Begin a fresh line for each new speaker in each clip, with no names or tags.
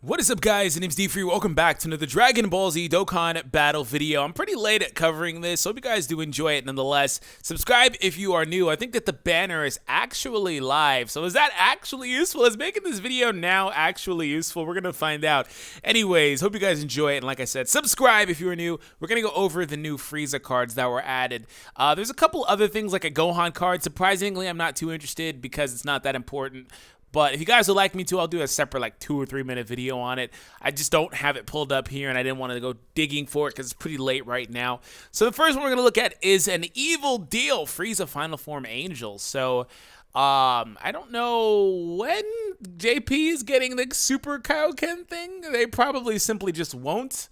What is up, guys? My name's D3. Welcome back to another Dragon Ball Z Dokkan Battle video. I'm pretty late at covering this, so hope you guys do enjoy it nonetheless. Subscribe if you are new. I think that the banner is actually live, so is that actually useful? Is making this video now actually useful? We're going to find out. Anyways, hope you guys enjoy it, and like I said, subscribe if you are new. We're going to go over the new Frieza cards that were added. There's a couple other things like a Gohan card. Surprisingly, I'm not too interested because it's not that important. But if you guys would like me to, I'll do a separate like 2 or 3 minute video on it. I just don't have it pulled up here, and I didn't want to go digging for it because it's pretty late right now. So the first one we're going to look at is an Evil Deal Frieza Final Form Angel. So I don't know when JP is getting the Super Kaioken thing. They probably simply just won't.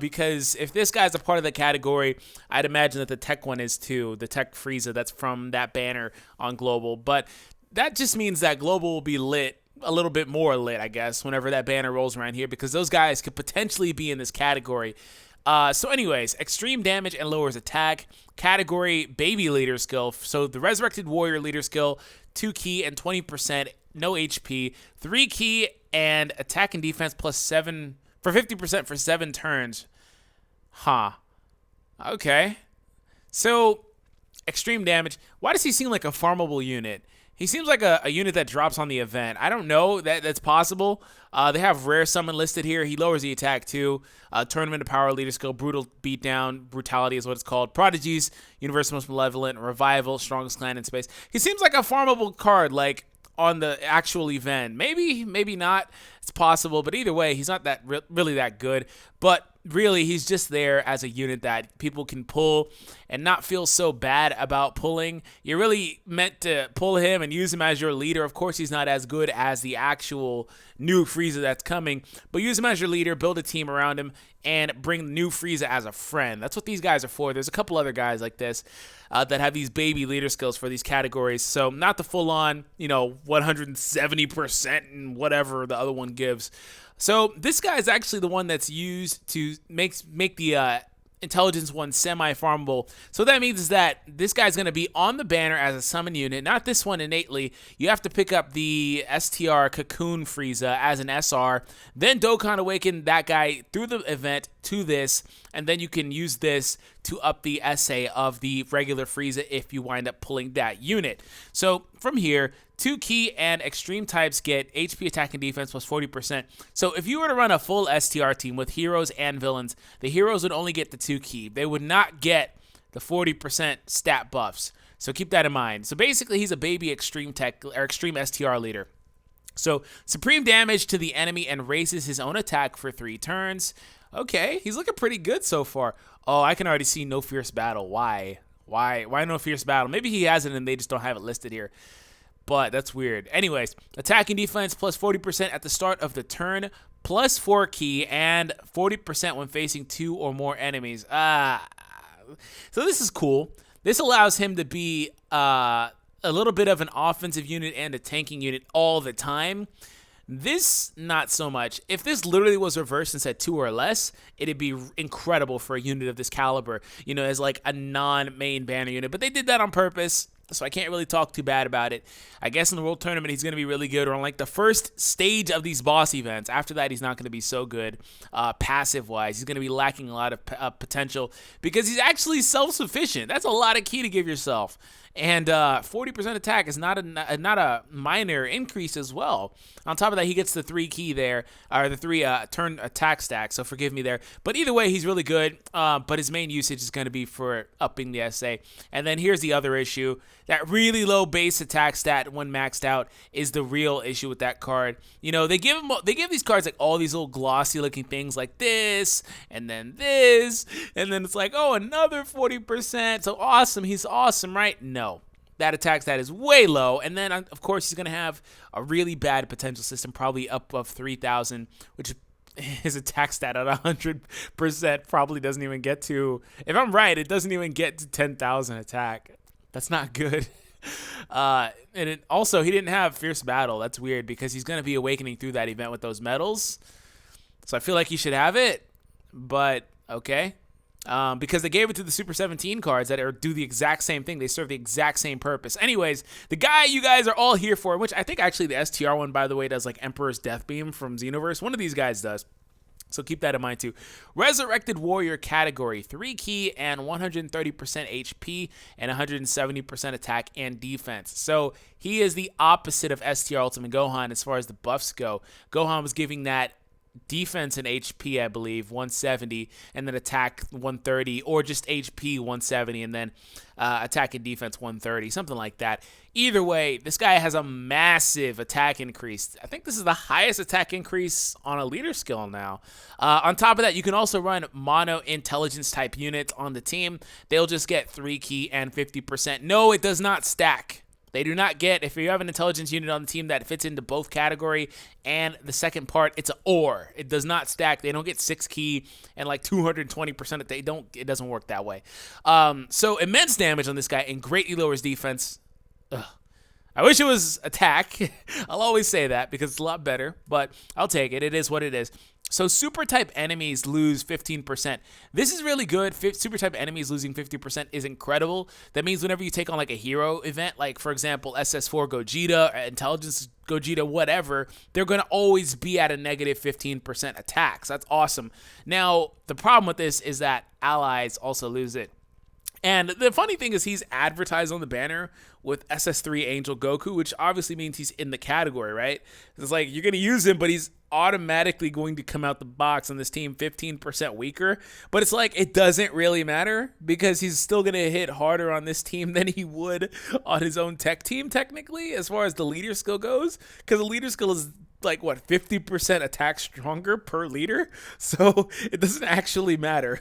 Because if this guy's a part of the category, I'd imagine that the tech one is too. The tech Frieza that's from that banner on Global. But that just means that Global will be lit, a little bit more lit, I guess, whenever that banner rolls around here, because those guys could potentially be in this category. So anyways, extreme damage and lowers attack. Category Baby Leader skill. So the Resurrected Warrior Leader skill, 2 key and 20%, no HP. 3 key and attack and defense plus 7 for 50% for 7 turns. Huh. Okay. So extreme damage. Why does he seem like a farmable unit? He seems like a unit that drops on the event. I don't know. That's possible. They have Rare Summon listed here. He lowers the attack too. Tournament of Power Leader skill. Brutal Beatdown. Brutality is what it's called. Prodigies. Universal Most Malevolent. Revival. Strongest Clan in Space. He seems like a farmable card, like on the actual event. Maybe, maybe not. It's possible. But either way, he's not that really that good. But really, he's just there as a unit that people can pull and not feel so bad about pulling. You're really meant to pull him and use him as your leader. Of course, he's not as good as the actual new Frieza that's coming, but use him as your leader, build a team around him, and bring new Frieza as a friend. That's what these guys are for. There's a couple other guys like this that have these baby leader skills for these categories. So not the full-on, 170% and whatever the other one gives. So this guy is actually the one that's used to make the intelligence one semi-farmable. So that means is that this guy's going to be on the banner as a summon unit, not this one innately. You have to pick up the STR Cocoon Frieza as an SR, then Dokkan Awaken that guy through the event to this, and then you can use this to up the SA of the regular Frieza if you wind up pulling that unit. So from here, 2 key and extreme types get HP, attack, and defense plus 40%. So if you were to run a full STR team with heroes and villains, the heroes would only get the 2 key. They would not get the 40% stat buffs. So keep that in mind. So basically, he's a baby extreme tech or extreme STR leader. So supreme damage to the enemy and raises his own attack for 3 turns. Okay, he's looking pretty good so far. Oh, I can already see no fierce battle. Why? Why no fierce battle? Maybe he has it and they just don't have it listed here. But that's weird. Anyways, attack and defense plus 40% at the start of the turn, plus 4 key, and 40% when facing 2 or more enemies. So this is cool. This allows him to be a little bit of an offensive unit and a tanking unit all the time. This, not so much. If this literally was reversed and said 2 or less, it'd be incredible for a unit of this caliber, as like a non-main banner unit. But they did that on purpose, so I can't really talk too bad about it. I guess in the World Tournament, he's going to be really good, or on like the first stage of these boss events. After that, he's not going to be so good passive-wise. He's going to be lacking a lot of potential because he's actually self-sufficient. That's a lot of key to give yourself. And 40% attack is not a minor increase as well. On top of that, he gets the 3 key there, or the 3 turn attack stack, so forgive me there. But either way, he's really good, but his main usage is going to be for upping the SA. And then here's the other issue. That really low base attack stat when maxed out is the real issue with that card. They give these cards like all these little glossy looking things like this, and then it's like, oh, another 40%. So awesome, he's awesome, right? No. That attack stat is way low, and then, of course, he's going to have a really bad potential system, probably up of 3,000, which his attack stat at 100% probably doesn't even get to, if I'm right, it doesn't even get to 10,000 attack. That's not good. And also, he didn't have Fierce Battle. That's weird, because he's going to be awakening through that event with those medals, so I feel like he should have it, but okay. because they gave it to the Super 17 cards that do the exact same thing. They serve the exact same purpose. Anyways, the guy you guys are all here for, which I think actually the STR one, by the way, does like Emperor's Death Beam from Xenoverse. One of these guys does. So keep that in mind too. Resurrected Warrior category, 3 key and 130% HP and 170% attack and defense. So he is the opposite of STR Ultimate Gohan as far as the buffs go. Gohan was giving that defense and HP, I believe, 170, and then attack 130, or just HP 170, and then attack and defense 130, something like that. Either way, this guy has a massive attack increase. I think this is the highest attack increase on a leader skill now. On top of that, you can also run mono intelligence type units on the team. They'll just get 3 key and 50%. No, it does not stack. They do not get, if you have an intelligence unit on the team that fits into both category and the second part, it's an or. It does not stack. They don't get 6 key and like 220%. It doesn't work that way. So immense damage on this guy and greatly lowers defense. Ugh. I wish it was attack. I'll always say that because it's a lot better, but I'll take it. It is what it is. So super type enemies lose 15%. This is really good. Super type enemies losing 50% is incredible. That means whenever you take on like a hero event, like for example SS4 Gogeta, Intelligence Gogeta, whatever, they're going to always be at a negative 15% attacks. That's awesome. Now, the problem with this is that allies also lose it. And the funny thing is he's advertised on the banner with SS3 Angel Goku, which obviously means he's in the category, right? It's like you're going to use him, but he's automatically going to come out the box on this team 15% weaker. But it's like it doesn't really matter because he's still going to hit harder on this team than he would on his own tech team, technically, as far as the leader skill goes. Because the leader skill is like, what, 50% attack stronger per leader? So it doesn't actually matter.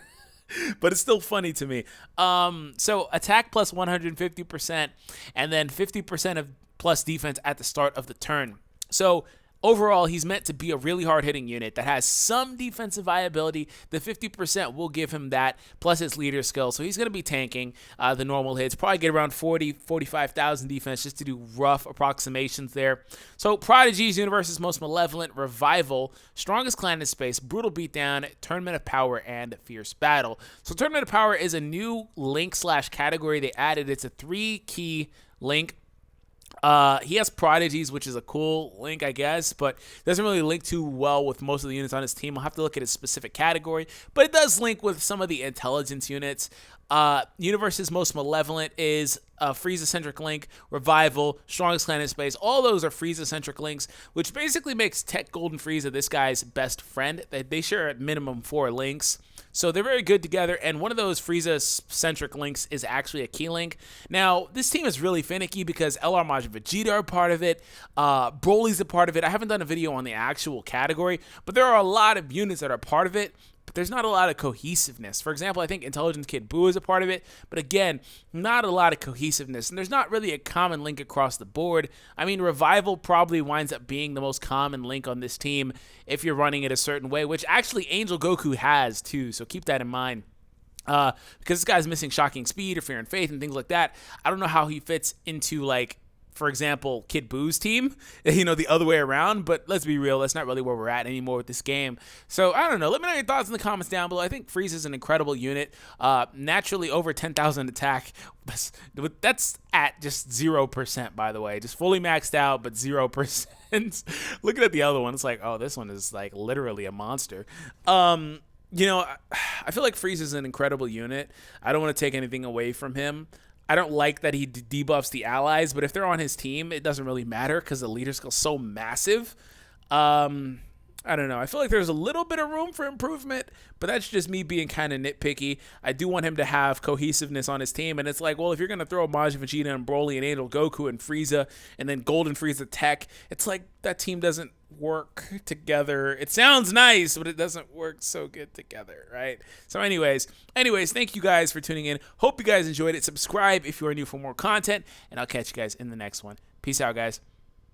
But it's still funny to me. So attack plus 150% and then 50% of plus defense at the start of the turn. So overall, he's meant to be a really hard-hitting unit that has some defensive viability. The 50% will give him that, plus his leader skill. So he's going to be tanking the normal hits. Probably get around 45,000 defense just to do rough approximations there. So Prodigy's Universe's Most Malevolent, Revival, Strongest Clan in Space, Brutal Beatdown, Tournament of Power, and Fierce Battle. So Tournament of Power is a new link/category they added. It's a 3-key link. He has Prodigies, which is a cool link, I guess, but doesn't really link too well with most of the units on his team. I'll have to look at his specific category, but it does link with some of the intelligence units. Universe's Most Malevolent is a Frieza-centric link, Revival, Strongest Clan in Space. All those are Frieza-centric links, which basically makes Tech Golden Frieza this guy's best friend. They share at minimum 4 links. So they're very good together, and one of those Frieza-centric links is actually a key link. Now, this team is really finicky because LR Majin Vegeta are part of it, Broly's a part of it. I haven't done a video on the actual category, but there are a lot of units that are part of it, but there's not a lot of cohesiveness. For example, I think Intelligence Kid Buu is a part of it, but again, not a lot of cohesiveness, and there's not really a common link across the board. I mean, Revival probably winds up being the most common link on this team if you're running it a certain way, which actually Angel Goku has too, so keep that in mind. Because this guy's missing Shocking Speed or Fear and Faith and things like that. I don't know how he fits into, like, for example, Kid Buu's team, the other way around, but let's be real, that's not really where we're at anymore with this game. So, I don't know, let me know your thoughts in the comments down below. I think Frieza's an incredible unit, naturally over 10,000 attack, that's at just 0%, by the way, just fully maxed out, but 0%. Looking at the other one, it's like, oh, this one is like literally a monster. I feel like Frieza's an incredible unit. I don't want to take anything away from him. I don't like that he debuffs the allies, but if they're on his team, it doesn't really matter because the leader skill's so massive. I don't know. I feel like there's a little bit of room for improvement, but that's just me being kind of nitpicky. I do want him to have cohesiveness on his team, and it's like, well, if you're going to throw Majin Vegeta and Broly and Angel Goku and Frieza and then Golden Frieza Tech, it's like that team doesn't work together. It sounds nice, but it doesn't work so good together, right? So anyways, thank you guys for tuning in. Hope you guys enjoyed it. Subscribe if you are new for more content, and I'll catch you guys in the next one. Peace out, guys.